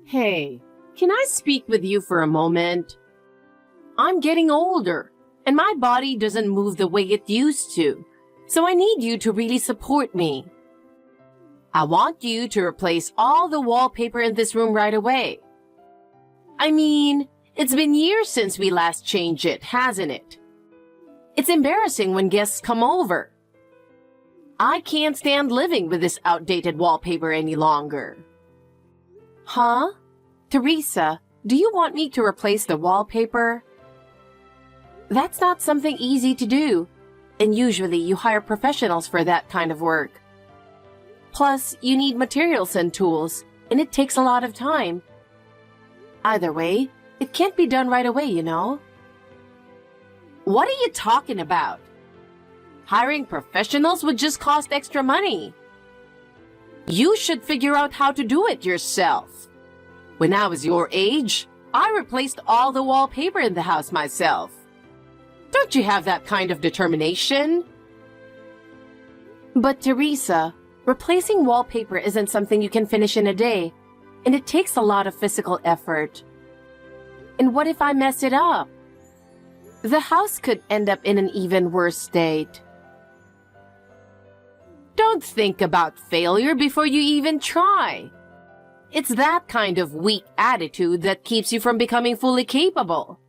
Hey, can I speak with you for a moment? I'm getting older, and my body doesn't move the way it used to, so I need you to really support me. I want you to replace all the wallpaper in this room right away. I mean, it's been years since we last changed it, hasn't it? It's embarrassing when guests come over. I can't stand living with this outdated wallpaper any longer. Huh? Teresa, do you want me to replace the wallpaper? That's not something easy to do, and usually you hire professionals for that kind of work. Plus, you need materials and tools, and it takes a lot of time. Either way, it can't be done right away, you know? What are you talking about? Hiring professionals would just cost extra money. You should figure out how to do it yourself. When I was your age, I replaced all the wallpaper in the house myself. Don't you have that kind of determination? But Teresa, replacing wallpaper isn't something you can finish in a day, and it takes a lot of physical effort. And what if I mess it up? The house could end up in an even worse state. Don't think about failure before you even try. It's that kind of weak attitude that keeps you from becoming fully capable.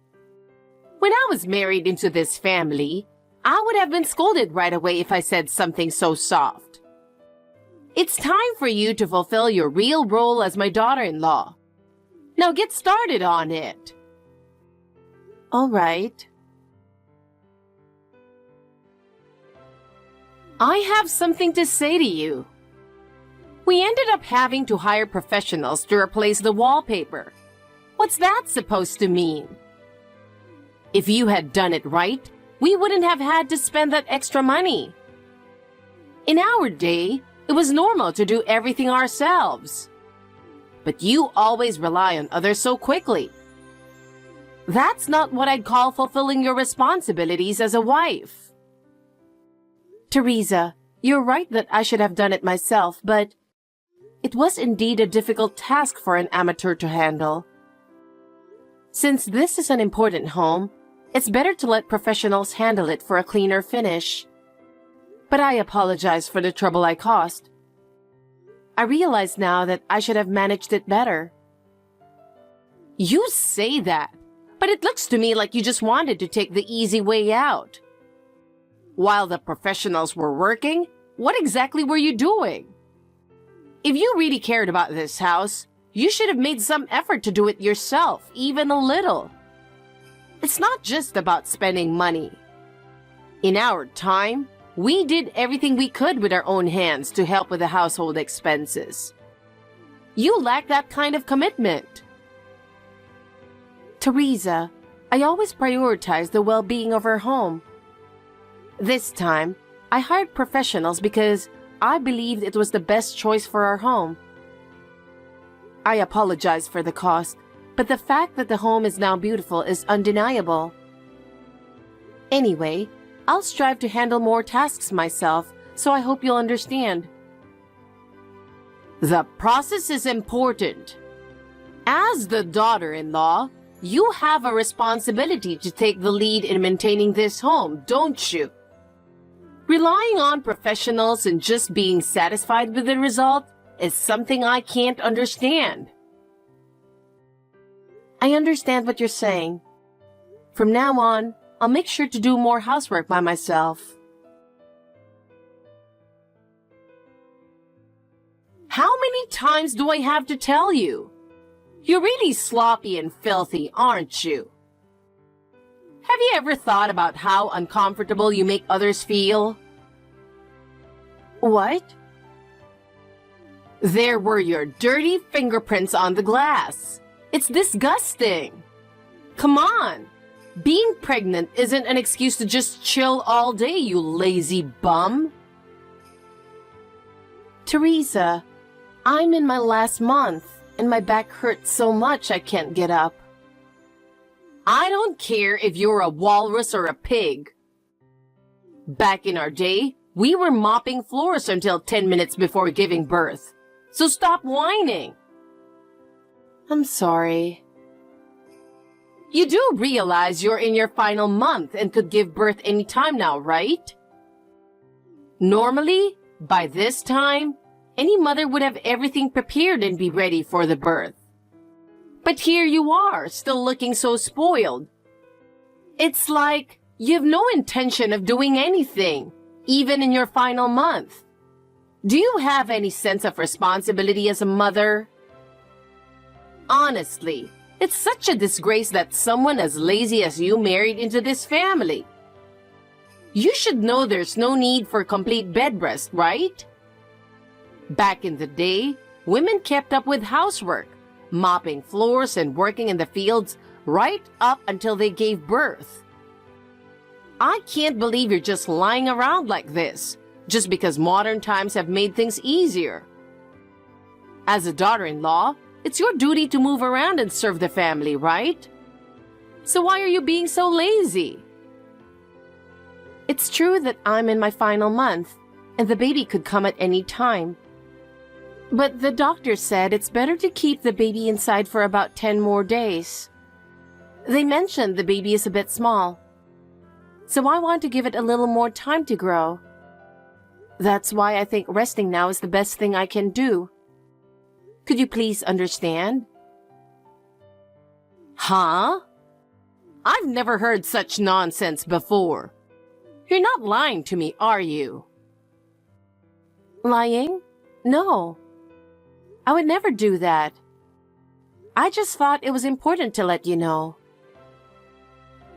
When I was married into this family, I would have been scolded right away if I said something so soft. It's time for you to fulfill your real role as my daughter-in-law. Now get started on it. All right. I have something to say to you. We ended up having to hire professionals to replace the wallpaper. What's that supposed to mean? If you had done it right, we wouldn't have had to spend that extra money. In our day, it was normal to do everything ourselves. But you always rely on others so quickly. That's not what I'd call fulfilling your responsibilities as a wife. Teresa, you're right that I should have done it myself, but it was indeed a difficult task for an amateur to handle. Since this is an important home, it's better to let professionals handle it for a cleaner finish. But I apologize for the trouble I caused. I realize now that I should have managed it better. You say that, but it looks to me like you just wanted to take the easy way out. While the professionals were working, what exactly were you doing? If you really cared about this house, you should have made some effort to do it yourself, even a little. It's not just about spending money. In our time, we did everything we could with our own hands to help with the household expenses. You lack that kind of commitment. Teresa, I always prioritize the well-being of our home. This time, I hired professionals because I believed it was the best choice for our home. I apologize for the cost, but the fact that the home is now beautiful is undeniable. Anyway, I'll strive to handle more tasks myself, so I hope you'll understand. The process is important. As the daughter-in-law, you have a responsibility to take the lead in maintaining this home, don't you? Relying on professionals and just being satisfied with the result is something I can't understand. I understand what you're saying. From now on, I'll make sure to do more housework by myself. How many times do I have to tell you? You're really sloppy and filthy, aren't you? Have you ever thought about how uncomfortable you make others feel? What? There were your dirty fingerprints on the glass. It's disgusting. Come on. Being pregnant isn't an excuse to just chill all day, you lazy bum. Teresa, I'm in my last month, and my back hurts so much I can't get up. I don't care if you're a walrus or a pig. Back in our day, we were mopping floors until 10 minutes before giving birth. So stop whining. I'm sorry. You do realize you're in your final month and could give birth any time now, right? Normally, by this time, any mother would have everything prepared and be ready for the birth. But here you are, still looking so spoiled. It's like you have no intention of doing anything, even in your final month. Do you have any sense of responsibility as a mother? Honestly, it's such a disgrace that someone as lazy as you married into this family. You should know there's no need for complete bed rest, right? Back in the day, women kept up with housework, mopping floors and working in the fields right up until they gave birth. I can't believe you're just lying around like this, just because modern times have made things easier. As a daughter-in-law, it's your duty to move around and serve the family, right? So why are you being so lazy? It's true that I'm in my final month, and the baby could come at any time. But the doctor said it's better to keep the baby inside for about 10 more days. They mentioned the baby is a bit small, so I want to give it a little more time to grow. That's why I think resting now is the best thing I can do. Could you please understand? Huh? I've never heard such nonsense before. You're not lying to me, are you? Lying? No. I would never do that. I just thought it was important to let you know.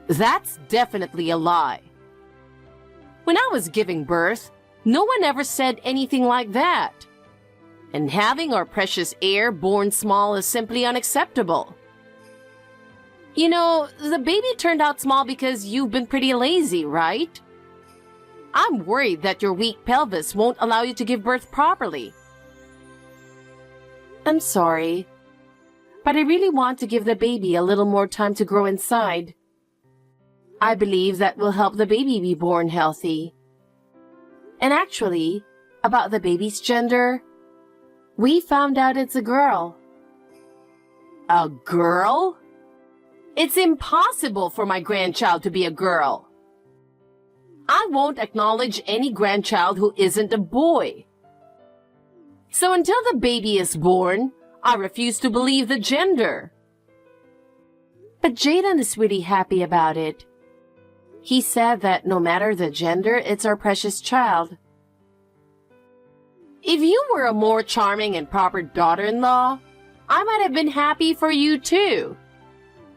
That's definitely a lie. When I was giving birth, no one ever said anything like that. And having our precious heir born small is simply unacceptable. You know, the baby turned out small because you've been pretty lazy, right? I'm worried that your weak pelvis won't allow you to give birth properly. I'm sorry, but I really want to give the baby a little more time to grow inside. I believe that will help the baby be born healthy. And actually, about the baby's gender, we found out it's a girl. A girl? It's impossible for my grandchild to be a girl. I won't acknowledge any grandchild who isn't a boy. So until the baby is born, I refuse to believe the gender. But Jaden is really happy about it. He said that no matter the gender, it's our precious child. If you were a more charming and proper daughter-in-law, I might have been happy for you too.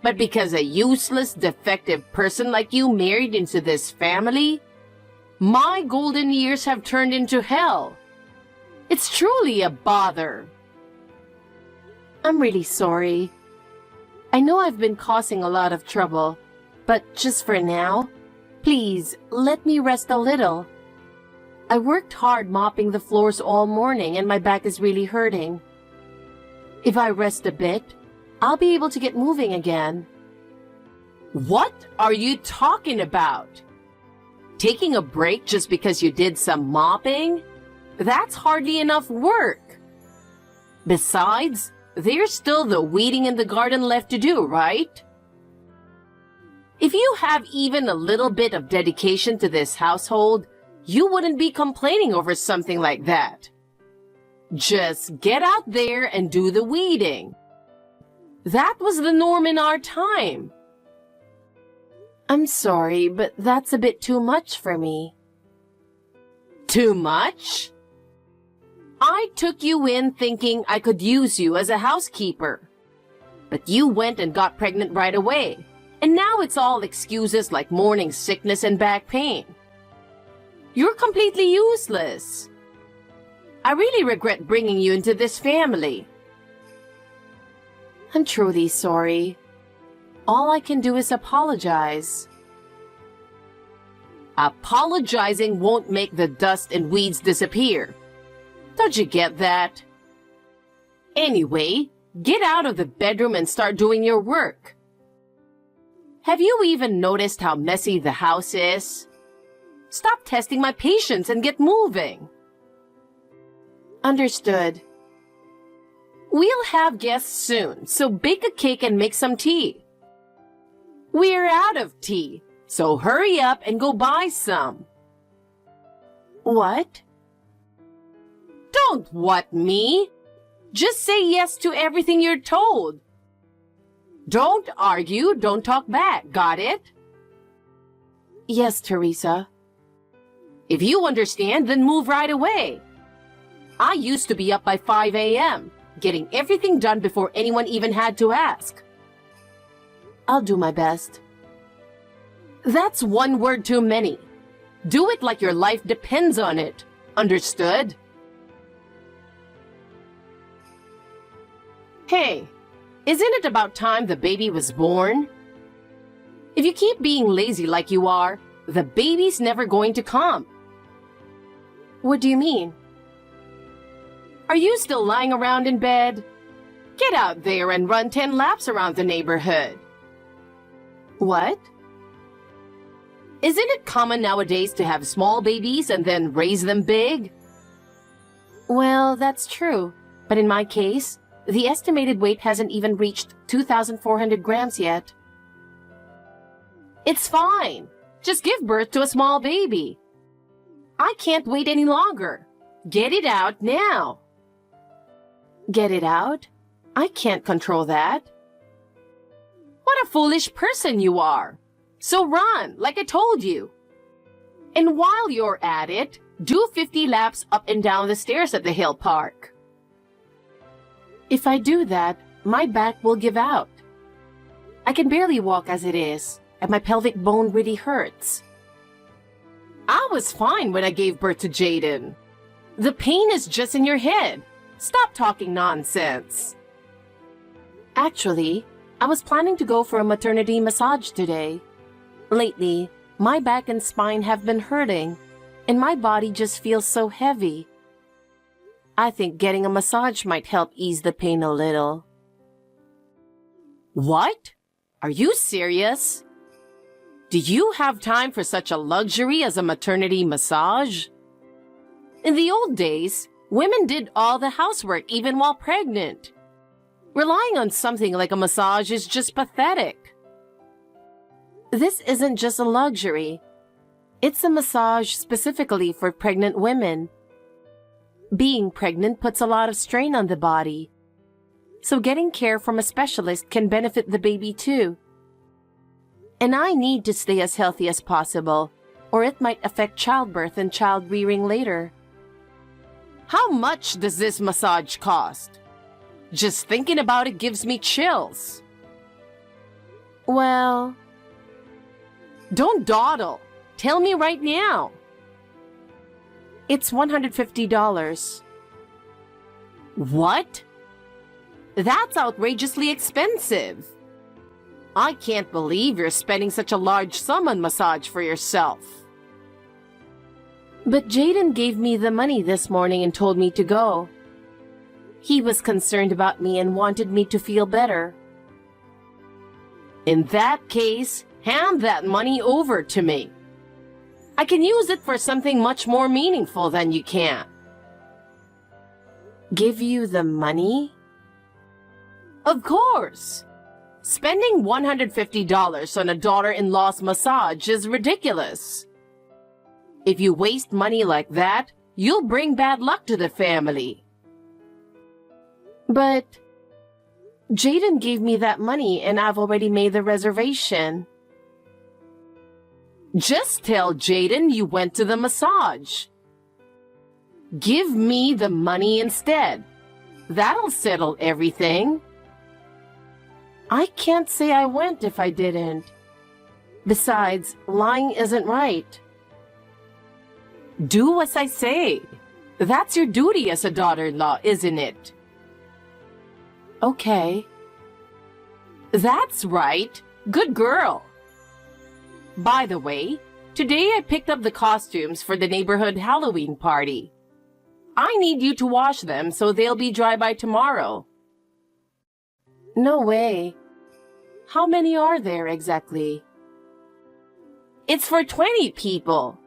But because a useless, defective person like you married into this family, my golden years have turned into hell. It's truly a bother. I'm really sorry. I know I've been causing a lot of trouble, but just for now, please let me rest a little. I worked hard mopping the floors all morning and my back is really hurting. If I rest a bit, I'll be able to get moving again. What are you talking about? Taking a break just because you did some mopping? That's hardly enough work. Besides, there's still the weeding in the garden left to do, right? If you have even a little bit of dedication to this household, you wouldn't be complaining over something like that. Just get out there and do the weeding. That was the norm in our time. I'm sorry, but that's a bit too much for me. Too much? I took you in thinking I could use you as a housekeeper. But you went and got pregnant right away, and now it's all excuses like morning sickness and back pain. You're completely useless. I really regret bringing you into this family. I'm truly sorry. All I can do is apologize. Apologizing won't make the dust and weeds disappear. Don't you get that? Anyway, get out of the bedroom and start doing your work. Have you even noticed how messy the house is? Stop testing my patience and get moving. Understood. We'll have guests soon, so bake a cake and make some tea. We're out of tea, so hurry up and go buy some. What? Don't what me. Just say yes to everything you're told. Don't argue, don't talk back, got it? Yes, Teresa. If you understand, then move right away. I used to be up by 5 a.m., getting everything done before anyone even had to ask. I'll do my best. That's one word too many. Do it like your life depends on it. Understood? Hey, isn't it about time the baby was born? If you keep being lazy like you are, the baby's never going to come. What do you mean? Are you still lying around in bed? Get out there and run 10 laps around the neighborhood. What? Isn't it common nowadays to have small babies and then raise them big? Well, that's true. But in my case, the estimated weight hasn't even reached 2,400 grams yet. It's fine. Just give birth to a small baby. I can't wait any longer. Get it out now. Get it out? I can't control that. What a foolish person you are. So run, like I told you. And while you're at it, do 50 laps up and down the stairs at the hill park. If I do that, my back will give out. I can barely walk as it is, and my pelvic bone really hurts. I was fine when I gave birth to Jaden. The pain is just in your head. Stop talking nonsense. Actually, I was planning to go for a maternity massage today. Lately, my back and spine have been hurting, and my body just feels so heavy. I think getting a massage might help ease the pain a little. What? Are you serious? Do you have time for such a luxury as a maternity massage? In the old days, women did all the housework even while pregnant. Relying on something like a massage is just pathetic. This isn't just a luxury. It's a massage specifically for pregnant women. Being pregnant puts a lot of strain on the body, so getting care from a specialist can benefit the baby too. And I need to stay as healthy as possible, or it might affect childbirth and child rearing later. How much does this massage cost? Just thinking about it gives me chills. Well, don't dawdle. Tell me right now. It's $150. What? That's outrageously expensive. I can't believe you're spending such a large sum on massage for yourself. But Jaden gave me the money this morning and told me to go. He was concerned about me and wanted me to feel better. In that case, hand that money over to me. I can use it for something much more meaningful than you can. Give you the money? Of course. Spending $150 on a daughter-in-law's massage is ridiculous. If you waste money like that, you'll bring bad luck to the family. But Jaden gave me that money and I've already made the reservation. Just tell Jaden you went to the massage. Give me the money instead. That'll settle everything. I can't say I went if I didn't. Besides, lying isn't right. Do as I say. That's your duty as a daughter-in-law, isn't it? Okay. That's right. Good girl. By the way, today I picked up the costumes for the neighborhood Halloween party. I need you to wash them so they'll be dry by tomorrow. No way. How many are there exactly? It's for 20 people.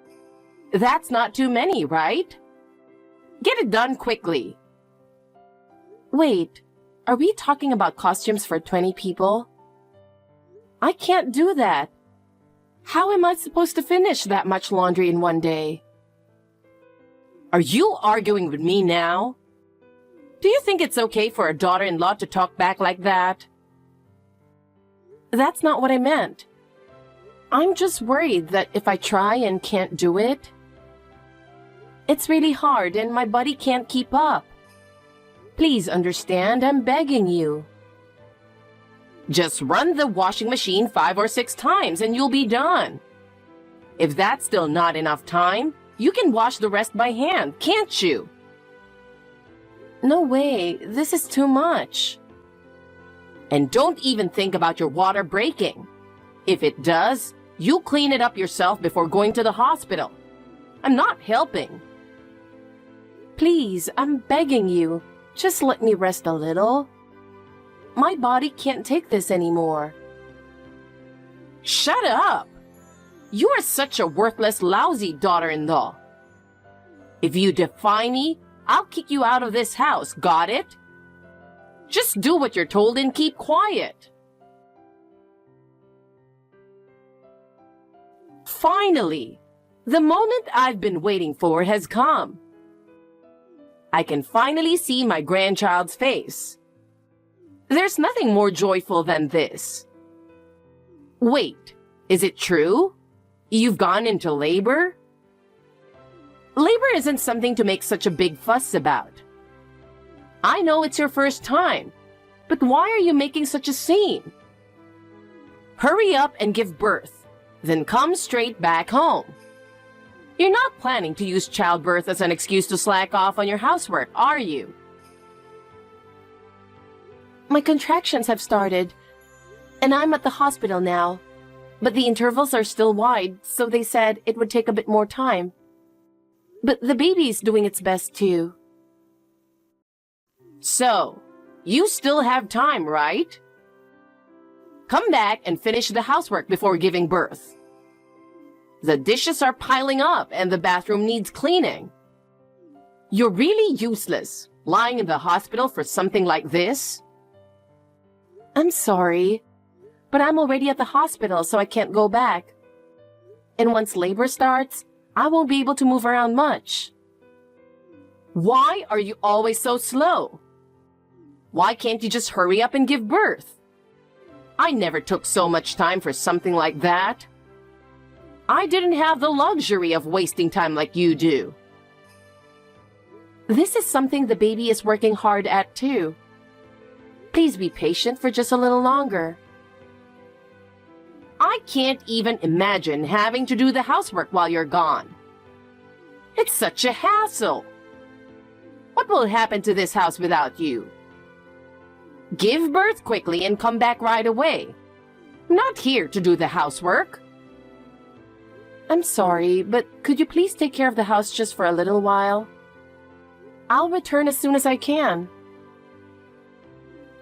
That's not too many, right? Get it done quickly. Wait, Are we talking about costumes for 20 people? I can't do that. How am I supposed to finish that much laundry in one day? Are you arguing with me now? Do you think it's okay for a daughter-in-law to talk back like that? That's not what I meant. I'm just worried that if I try and can't do it, it's really hard and my body can't keep up. Please understand, I'm begging you. Just run the washing machine 5 or 6 times and you'll be done. If that's still not enough time, you can wash the rest by hand, can't you? No way, this is too much. And don't even think about your water breaking. If it does, you clean it up yourself before going to the hospital. I'm not helping. Please, I'm begging you. Just let me rest a little. My body can't take this anymore. Shut up! You are such a worthless, lousy daughter-in-law. If you defy me, I'll kick you out of this house, got it? Just do what you're told and keep quiet. Finally, the moment I've been waiting for has come. I can finally see my grandchild's face. There's nothing more joyful than this. Wait, is it true? You've gone into labor? Labor isn't something to make such a big fuss about. I know it's your first time, but why are you making such a scene? Hurry up and give birth, then come straight back home. You're not planning to use childbirth as an excuse to slack off on your housework, are you? My contractions have started, and I'm at the hospital now. But the intervals are still wide, so they said it would take a bit more time. But the baby's doing its best too. So, you still have time, right? Come back and finish the housework before giving birth. The dishes are piling up and the bathroom needs cleaning. You're really useless, lying in the hospital for something like this. I'm sorry, but I'm already at the hospital, so I can't go back. And once labor starts, I won't be able to move around much. Why are you always so slow? Why can't you just hurry up and give birth? I never took so much time for something like that. I didn't have the luxury of wasting time like you do. This is something the baby is working hard at too. Please be patient for just a little longer. I can't even imagine having to do the housework while you're gone. It's such a hassle. What will happen to this house without you? Give birth quickly and come back right away. I'm not here to do the housework. I'm sorry, but could you please take care of the house just for a little while? I'll return as soon as I can.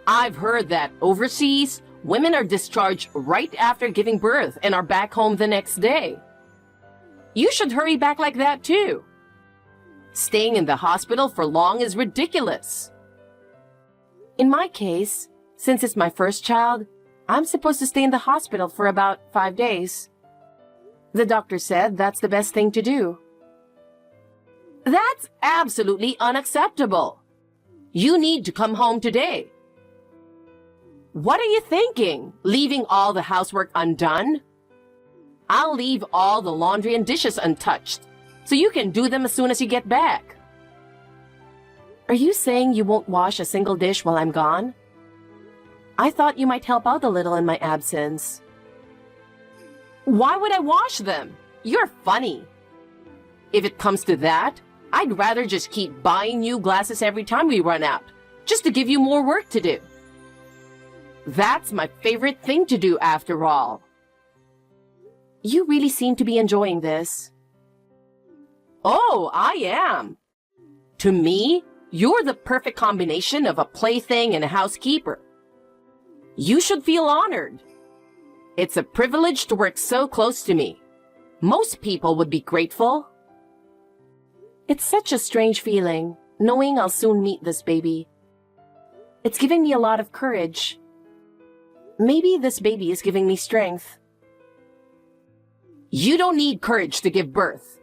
I've heard that overseas, women are discharged right after giving birth and are back home the next day. You should hurry back like that too. Staying in the hospital for long is ridiculous. In my case, since it's my first child, I'm supposed to stay in the hospital for about 5 days. The doctor said that's the best thing to do. That's absolutely unacceptable. You need to come home today. What are you thinking? Leaving all the housework undone? I'll leave all the laundry and dishes untouched, so you can do them as soon as you get back. Are you saying you won't wash a single dish while I'm gone? I thought you might help out a little in my absence. Why would I wash them? You're funny. If it comes to that, I'd rather just keep buying new glasses every time we run out, just to give you more work to do. That's my favorite thing to do after all. You really seem to be enjoying this. Oh, I am. To me, you're the perfect combination of a plaything and a housekeeper. You should feel honored. It's a privilege to work so close to me. Most people would be grateful. It's such a strange feeling, knowing I'll soon meet this baby. It's giving me a lot of courage. Maybe this baby is giving me strength. You don't need courage to give birth.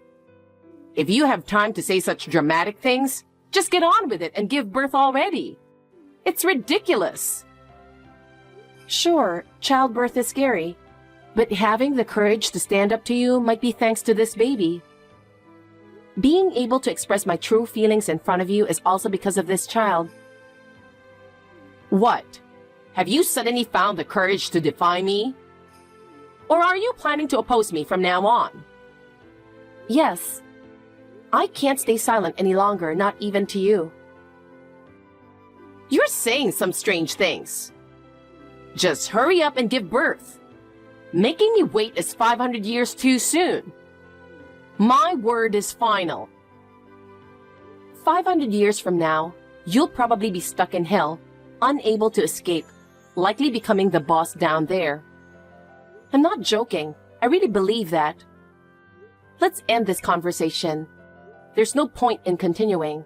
If you have time to say such dramatic things, just get on with it and give birth already. It's ridiculous. Sure, childbirth is scary, but having the courage to stand up to you might be thanks to this baby. Being able to express my true feelings in front of you is also because of this child. What? Have you suddenly found the courage to defy me? Or are you planning to oppose me from now on? Yes. I can't stay silent any longer, not even to you. You're saying some strange things. Just hurry up and give birth. Making me wait is 500 years too soon. My word is final. 500 years from now, you'll probably be stuck in hell, unable to escape, likely becoming the boss down there. I'm not joking. I really believe that. Let's end this conversation. There's no point in continuing.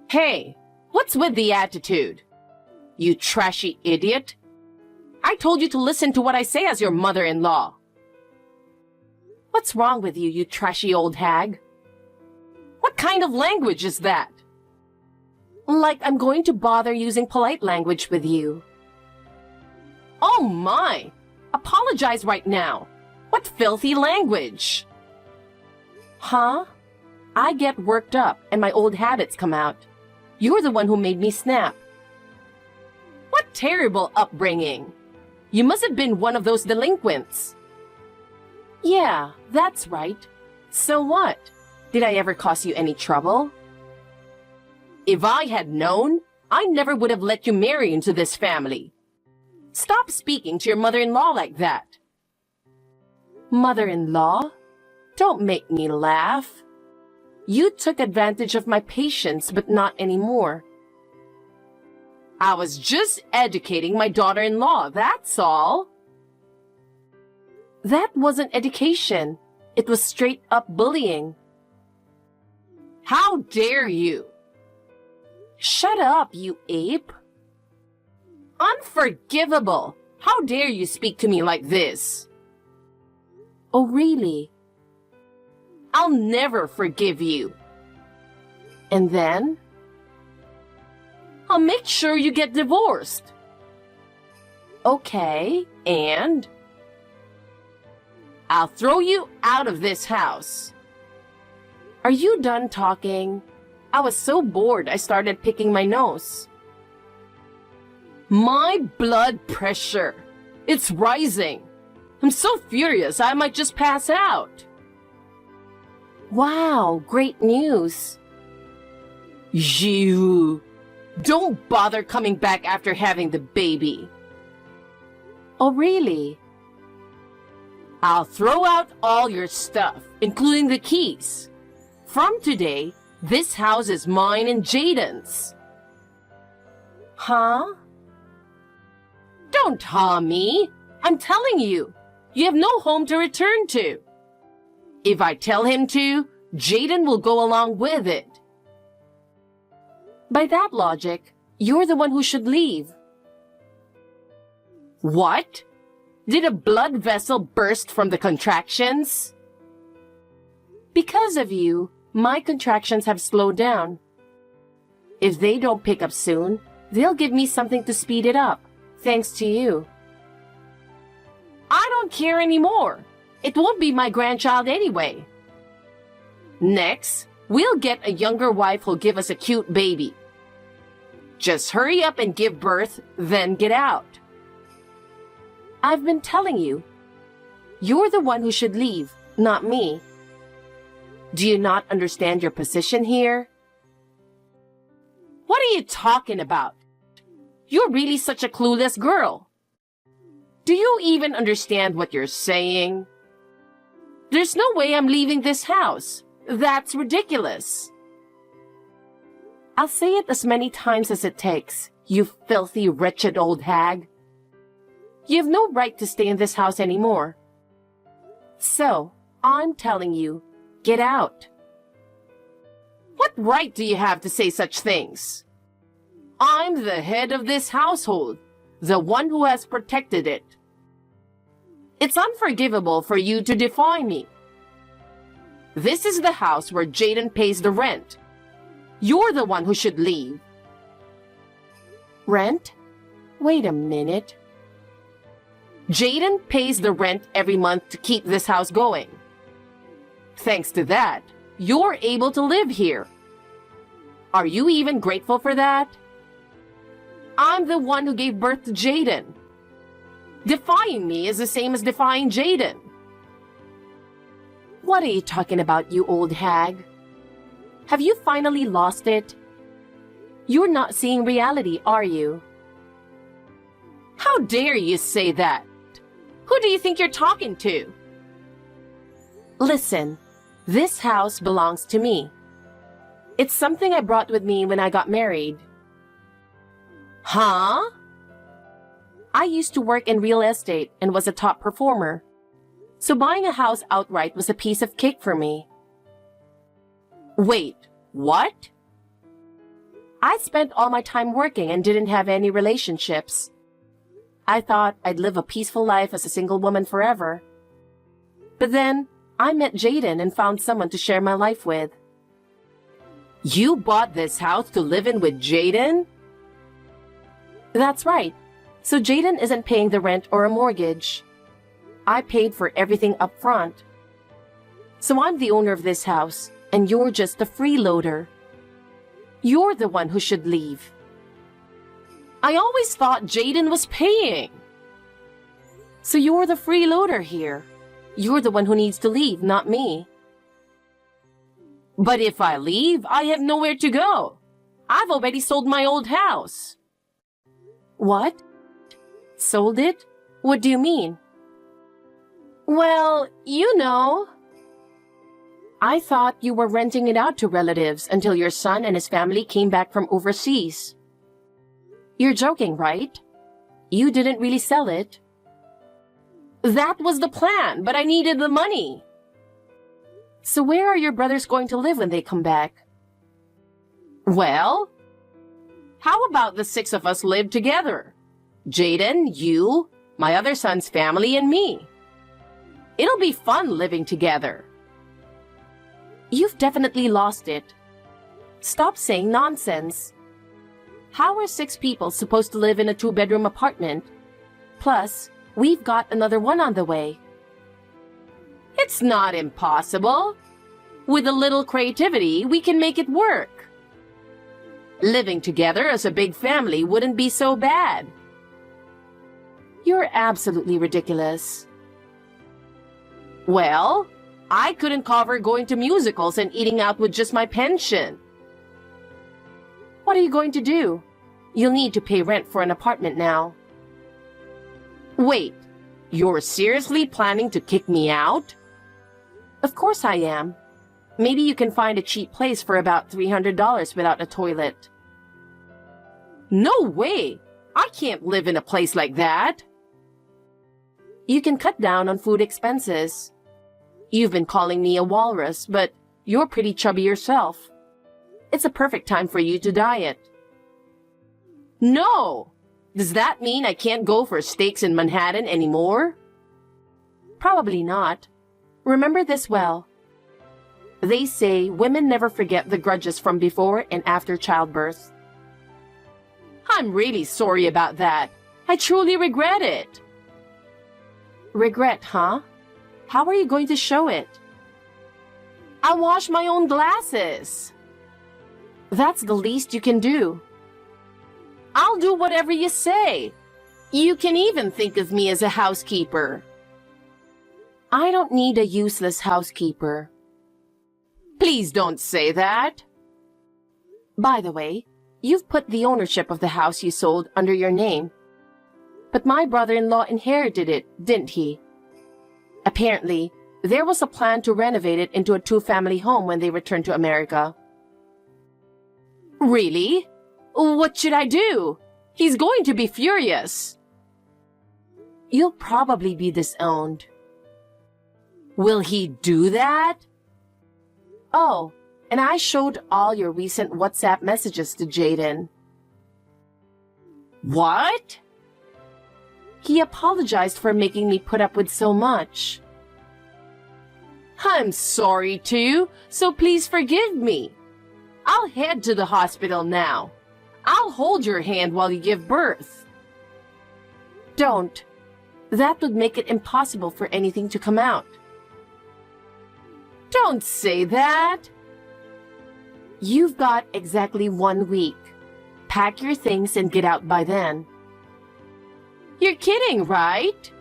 Hey, what's with the attitude? You trashy idiot. I told you to listen to what I say as your mother-in-law. What's wrong with you, you trashy old hag? What kind of language is that? Like I'm going to bother using polite language with you. Oh my! Apologize right now. What filthy language! Huh? I get worked up and my old habits come out. You're the one who made me snap. What terrible upbringing! You must have been one of those delinquents. Yeah, that's right. So what? Did I ever cause you any trouble? If I had known, I never would have let you marry into this family. Stop speaking to your mother-in-law like that. Mother-in-law? Don't make me laugh. You took advantage of my patience, but not anymore. I was just educating my daughter-in-law, that's all. That wasn't education. It was straight-up bullying. How dare you? Shut up, you ape. Unforgivable. How dare you speak to me like this? Oh, really? I'll never forgive you. And then? I'll make sure you get divorced. Okay, and? I'll throw you out of this house. Are you done talking? I was so bored I started picking my nose. My blood pressure. It's rising. I'm so furious I might just pass out. Wow, great news. You. Don't bother coming back after having the baby. Oh, really? I'll throw out all your stuff, including the keys. From today, this house is mine and Jaden's. Huh? Don't huh me. I'm telling you, you have no home to return to. If I tell him to, Jaden will go along with it. By that logic, you're the one who should leave. What? Did a blood vessel burst from the contractions? Because of you, my contractions have slowed down. If they don't pick up soon, they'll give me something to speed it up, thanks to you. I don't care anymore. It won't be my grandchild anyway. Next, we'll get a younger wife who'll give us a cute baby. Just hurry up and give birth, then get out. I've been telling you. You're the one who should leave, not me. Do you not understand your position here? What are you talking about? You're really such a clueless girl. Do you even understand what you're saying? There's no way I'm leaving this house. That's ridiculous. I'll say it as many times as it takes, you filthy, wretched old hag. You have no right to stay in this house anymore. So, I'm telling you, get out. What What right do you have to say such things? I'm the head of this household, the one who has protected it. It's unforgivable for you to defy me. This is the house where Jaden pays the rent. You're the one who should leave. Rent? Wait a minute. Jaden pays the rent every month to keep this house going. Thanks to that, you're able to live here. Are you even grateful for that? I'm the one who gave birth to Jaden. Defying me is the same as defying Jaden. What are you talking about, you old hag? Have you finally lost it? You're not seeing reality, are you? How dare you say that? Who do you think you're talking to? Listen, this house belongs to me. It's something I brought with me when I got married. Huh? I used to work in real estate and was a top performer. So buying a house outright was a piece of cake for me. Wait, what? I spent all my time working and didn't have any relationships. I thought I'd live a peaceful life as a single woman forever. But then I met Jaden and found someone to share my life with. You bought this house to live in with Jaden? That's right. So Jaden isn't paying the rent or a mortgage. I paid for everything up front. So I'm the owner of this house, and you're just a freeloader. You're the one who should leave. I always thought Jaden was paying. So you're the freeloader here. You're the one who needs to leave, not me. But if I leave, I have nowhere to go. I've already sold my old house. What? Sold it? What do you mean? Well, you know. I thought you were renting it out to relatives until your son and his family came back from overseas. You're joking, right? You didn't really sell it. That was the plan, but I needed the money. So where are your brothers going to live when they come back? Well, how about the 6 of us live together? Jaden, you, my other son's family, and me. It'll be fun living together. You've definitely lost it. Stop saying nonsense. How are 6 people supposed to live in a 2-bedroom apartment? Plus, we've got another one on the way. It's not impossible. With a little creativity, we can make it work. Living together as a big family wouldn't be so bad. You're absolutely ridiculous. Well, I couldn't cover going to musicals and eating out with just my pension. What are you going to do? You'll need to pay rent for an apartment now. Wait, you're seriously planning to kick me out? Of course I am. Maybe you can find a cheap place for about $300 without a toilet. No way! I can't live in a place like that. You can cut down on food expenses. You've been calling me a walrus, but you're pretty chubby yourself. It's a perfect time for you to diet. No! Does that mean I can't go for steaks in Manhattan anymore? Probably not. Remember this well. They say women never forget the grudges from before and after childbirth. I'm really sorry about that. I truly regret it. Regret, huh? How are you going to show it? I'll wash my own glasses. That's the least you can do. I'll do whatever you say. You can even think of me as a housekeeper. I don't need a useless housekeeper. Please don't say that. By the way, you've put the ownership of the house you sold under your name. But my brother-in-law inherited it, didn't he? Apparently, there was a plan to renovate it into a 2-family home when they returned to America. Really? What should I do? He's going to be furious. You'll probably be disowned. Will he do that? Oh, and I showed all your recent WhatsApp messages to Jaden. What? He apologized for making me put up with so much. I'm sorry too, so please forgive me. I'll head to the hospital now. I'll hold your hand while you give birth. Don't. That would make it impossible for anything to come out. Don't say that. You've got exactly 1 week. Pack your things and get out by then. You're kidding, right?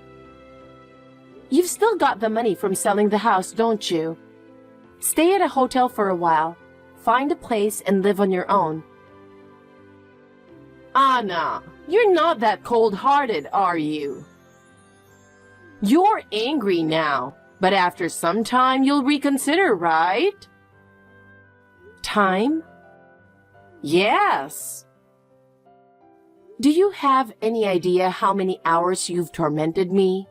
You've still got the money from selling the house, don't you? Stay at a hotel for a while, find a place, and live on your own. Anna, you're not that cold-hearted, are you? You're angry now, but after some time you'll reconsider, right? Time? Yes. Do you have any idea how many hours you've tormented me?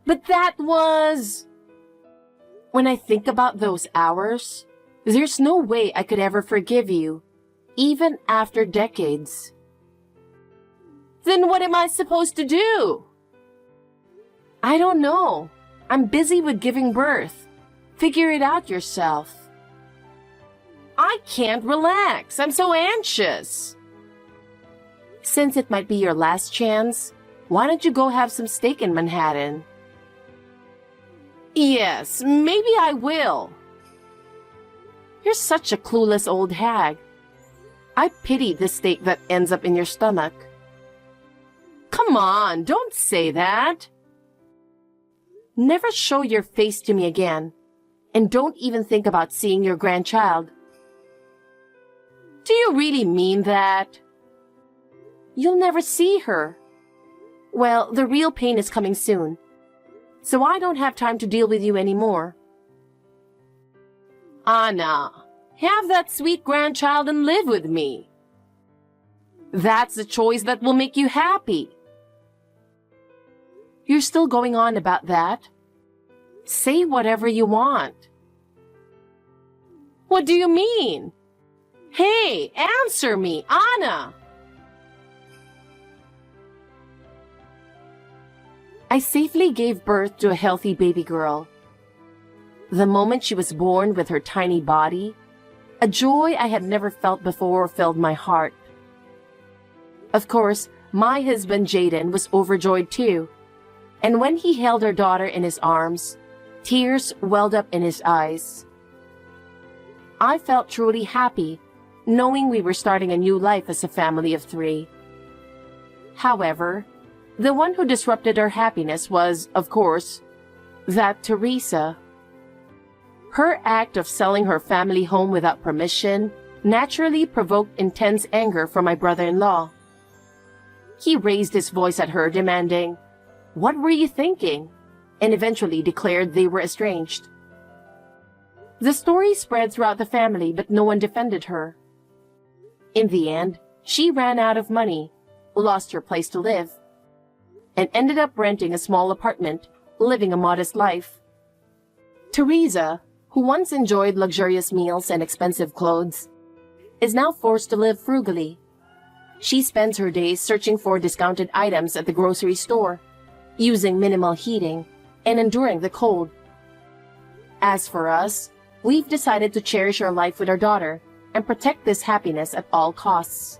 But that was... When I think about those hours, there's no way I could ever forgive you, even after decades. Then what am I supposed to do? I don't know. I'm busy with giving birth. Figure it out yourself. I can't relax. I'm so anxious. Since it might be your last chance, why don't you go have some steak in Manhattan? Yes, maybe I will. You're such a clueless old hag. I pity the steak that ends up in your stomach. Come on, don't say that. Never show your face to me again, and don't even think about seeing your grandchild. Do you really mean that? You'll never see her. Well, the real pain is coming soon, so I don't have time to deal with you anymore. Anna, have that sweet grandchild and live with me. That's the choice that will make you happy. You're still going on about that? Say whatever you want. What do you mean? Hey, answer me, Anna! I safely gave birth to a healthy baby girl. The moment she was born with her tiny body, a joy I had never felt before filled my heart. Of course, my husband Jaden was overjoyed too, and when he held our daughter in his arms, tears welled up in his eyes. I felt truly happy, knowing we were starting a new life as a family of 3. However, the one who disrupted our happiness was, of course, that Teresa. Her act of selling her family home without permission naturally provoked intense anger from my brother-in-law. He raised his voice at her, demanding, "What were you thinking?" and eventually declared they were estranged. The story spread throughout the family, but no one defended her. In the end, she ran out of money, lost her place to live, and ended up renting a small apartment, living a modest life. Teresa, who once enjoyed luxurious meals and expensive clothes, is now forced to live frugally. She spends her days searching for discounted items at the grocery store, using minimal heating, and enduring the cold. As for us, we've decided to cherish our life with our daughter and protect this happiness at all costs.